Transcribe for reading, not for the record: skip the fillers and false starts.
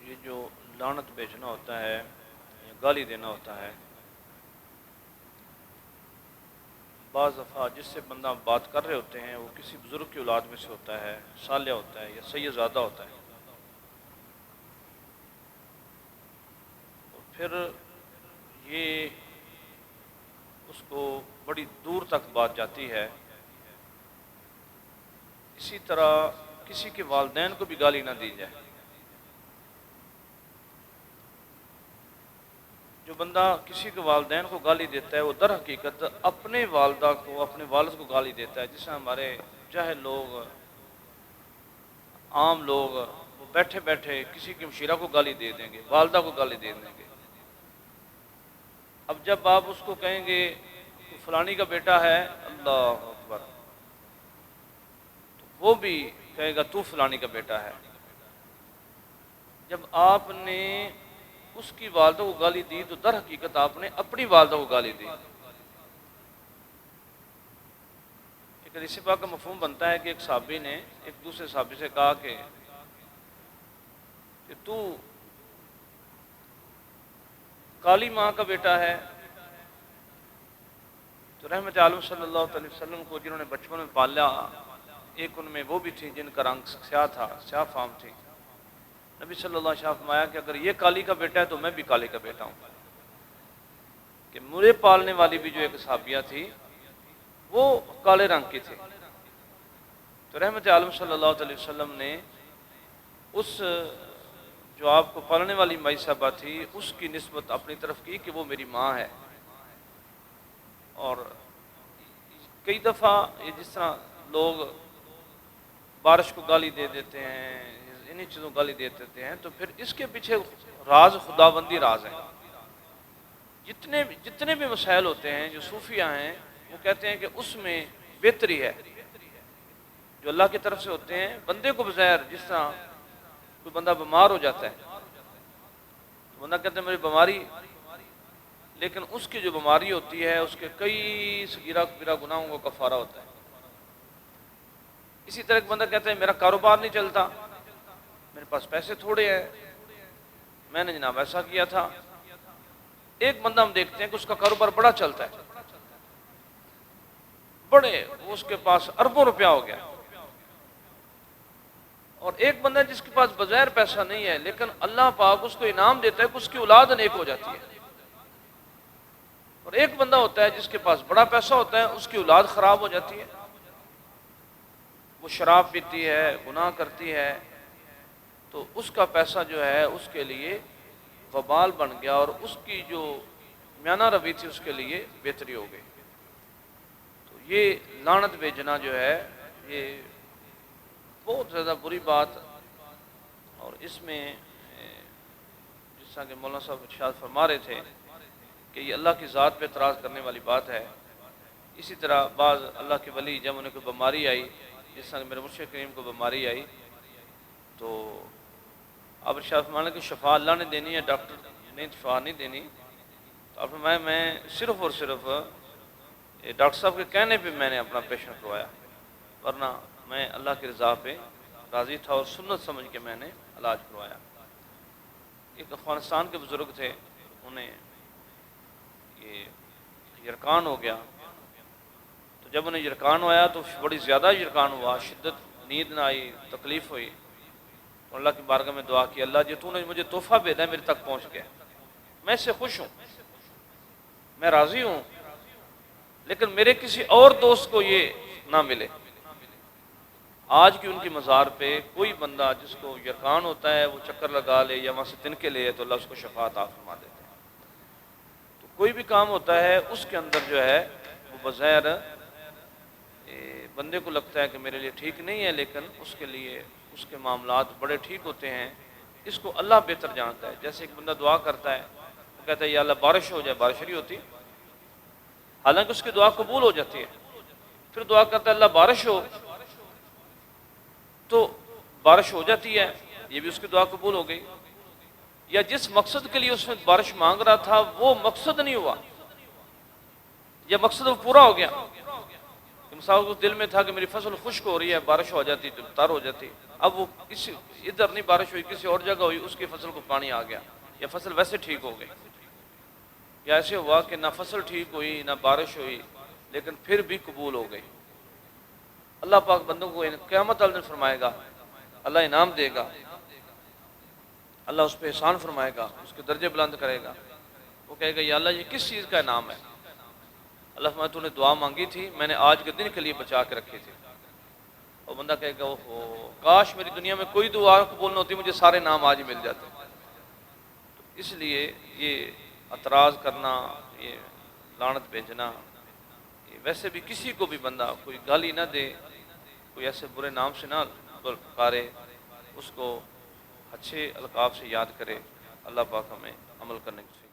یہ جو لعنت بھیجنا ہوتا ہے یا گالی دینا ہوتا ہے، بعض دفعہ جس سے بندہ بات کر رہے ہوتے ہیں وہ کسی بزرگ کی اولاد میں سے ہوتا ہے، صالح ہوتا ہے یا سید زادہ ہوتا ہے، اور پھر یہ اس کو بڑی دور تک بات جاتی ہے۔ اسی طرح کسی کے والدین کو بھی گالی نہ دی جائے۔ جو بندہ کسی کے والدین کو گالی دیتا ہے وہ در حقیقت اپنے والدہ کو، اپنے والد کو گالی دیتا ہے۔ جیسے ہمارے جاہل لوگ، عام لوگ، وہ بیٹھے بیٹھے کسی کی مشیرہ کو گالی دے دیں گے، والدہ کو گالی دے دیں گے۔ اب جب آپ اس کو کہیں گے تو فلانی کا بیٹا ہے، اللہ اکبر، تو وہ بھی کہے گا تو فلانی کا بیٹا ہے۔ جب آپ نے اس کی والدہ کو گالی دی تو در حقیقت آپ نے اپنی والدہ کو گالی دی۔ ایک حدیث پاک کا مفہوم بنتا ہے کہ ایک صحابی نے ایک دوسرے صحابی سے کہا کہ تو کالی ماں کا بیٹا ہے۔ تو رحمت عالم صلی اللہ علیہ وسلم کو جنہوں نے بچپن میں پالا، ایک ان میں وہ بھی تھی جن کا رنگ سیاہ تھا، سیاہ فام تھی۔ نبی صلی اللہ علیہ وسلم فرمایا کہ اگر یہ کالی کا بیٹا ہے تو میں بھی کالی کا بیٹا ہوں۔ کہ مجھے پالنے والی بھی جو ایک صحابیہ تھی وہ کالے رنگ کی تھی۔ تو رحمت عالم صلی اللہ علیہ وسلم نے اس جو آپ کو پالنے والی مائی صاحبہ تھی اس کی نسبت اپنی طرف کی کہ وہ میری ماں ہے۔ اور کئی دفعہ یہ جس طرح لوگ بارش کو گالی دے دیتے ہیں، انہی چیزوں گالی دے دیتے ہیں، تو پھر اس کے پیچھے راز خداوندی راز ہے۔ جتنے بھی مسائل ہوتے ہیں جو صوفیہ ہیں وہ کہتے ہیں کہ اس میں بہتری ہے جو اللہ کی طرف سے ہوتے ہیں۔ بندے کو بظاہر جس طرح کوئی بندہ بیمار ہو جاتا ہے تو بندہ کہتا ہے میری بیماری، لیکن اس کی جو بیماری ہوتی ہے اس کے کئی صغیرہ کبیرہ گناہوں کا کفارہ ہوتا ہے۔ اسی طرح ایک بندہ کہتا ہے میرا کاروبار نہیں چلتا، میرے پاس پیسے تھوڑے ہیں، میں نے جناب ایسا کیا تھا۔ ایک بندہ ہم دیکھتے ہیں کہ اس کا کاروبار بڑا چلتا ہے، بڑے اس کے پاس اربوں روپیہ ہو گیا، اور ایک بندہ جس کے پاس بظاہر پیسہ نہیں ہے لیکن اللہ پاک اس کو انعام دیتا ہے کہ اس کی اولاد نیک ہو جاتی ہے۔ اور ایک بندہ ہوتا ہے جس کے پاس بڑا پیسہ ہوتا ہے، اس کی اولاد خراب ہو جاتی ہے، وہ شراب پیتی ہے، گناہ کرتی ہے، تو اس کا پیسہ جو ہے اس کے لیے وبال بن گیا اور اس کی جو میانہ روی تھی اس کے لیے بہتری ہو گئی۔ تو یہ لعنت بھیجنا جو ہے یہ بہت زیادہ بری بات، اور اس میں جس طرح کہ مولانا صاحب ارشاد فرما رہے تھے کہ یہ اللہ کی ذات پہ اعتراض کرنے والی بات ہے۔ اسی طرح بعض اللہ کے ولی جب انہیں کوئی بیماری آئی، جس طرح کہ میرے مرشد کریم کو بیماری آئی، تو آپ ارشاد فرمانے کہ شفا اللہ نے دینی ہے، ڈاکٹر نے شفا نہیں دینی۔ تو آپ فرمایا میں صرف اور صرف ڈاکٹر صاحب کے کہنے پہ میں نے اپنا آپریشن کروایا، ورنہ میں اللہ کی رضا پہ راضی تھا اور سنت سمجھ کے میں نے علاج کروایا۔ ایک افغانستان کے بزرگ تھے، انہیں یہ یرکان ہو گیا، تو جب انہیں یرکان ہوا تو بڑی زیادہ یرکان ہوا، شدت نیند نہ آئی، تکلیف ہوئی، تو اللہ کی بارگاہ میں دعا کی اللہ جی تو نے مجھے تحفہ بھیجا ہے، میرے تک پہنچ گیا، میں اس سے خوش ہوں، میں راضی ہوں، لیکن میرے کسی اور دوست کو یہ نہ ملے۔ آج کی ان کی مزار پہ کوئی بندہ جس کو یرکان ہوتا ہے وہ چکر لگا لے یا وہاں سے تنکے لے تو اللہ اس کو شفا عطا فرما دیتے ہیں۔ تو کوئی بھی کام ہوتا ہے اس کے اندر جو ہے وہ بظاہر بندے کو لگتا ہے کہ میرے لیے ٹھیک نہیں ہے، لیکن اس کے لیے اس کے معاملات بڑے ٹھیک ہوتے ہیں، اس کو اللہ بہتر جانتا ہے۔ جیسے ایک بندہ دعا کرتا ہے، وہ کہتا ہے یا اللہ بارش ہو جائے، بارش نہیں ہوتی، حالانکہ اس کی دعا قبول ہو جاتی ہے۔ پھر دعا کرتا ہے اللہ بارش ہو، تو بارش ہو جاتی ہے، یہ بھی اس کی دعا قبول ہو گئی۔ یا جس مقصد کے لیے اس نے بارش مانگ رہا تھا وہ مقصد نہیں ہوا، یا مقصد وہ پورا ہو گیا، کہ مثال کو دل میں تھا کہ میری فصل خشک ہو رہی ہے، بارش ہو جاتی تو تر ہو جاتی، اب وہ کسی ادھر نہیں بارش ہوئی، کسی اور جگہ ہوئی، اس کی فصل کو پانی آ گیا، یا فصل ویسے ٹھیک ہو گئی، یا ایسے ہوا کہ نہ فصل ٹھیک ہوئی نہ بارش ہوئی لیکن پھر بھی قبول ہو گئی۔ اللہ پاک بندوں کو قیامت والے دن فرمائے گا، اللہ انعام دے گا، اللہ اس پہ احسان فرمائے گا، اس کے درجے بلند کرے گا۔ وہ کہے گا یا اللہ یہ کس چیز کا انعام ہے؟ اللہ فرمائے تو نے دعا مانگی تھی، میں نے آج کے دن کے لیے بچا کے رکھی تھی۔ اور بندہ کہے گا اوہو کاش میری دنیا میں کوئی دعا قبول نہ ہوتی، مجھے سارے نام آج ہی مل جاتے۔ اس لیے یہ اعتراض کرنا، یہ لعنت بھیجنا، یہ ویسے بھی کسی کو بھی بندہ کوئی گالی نہ دے، کوئی ایسے برے نام سے نہ پکارے، اس کو اچھے القاب سے یاد کرے۔ اللہ پاک ہمیں عمل کرنے کی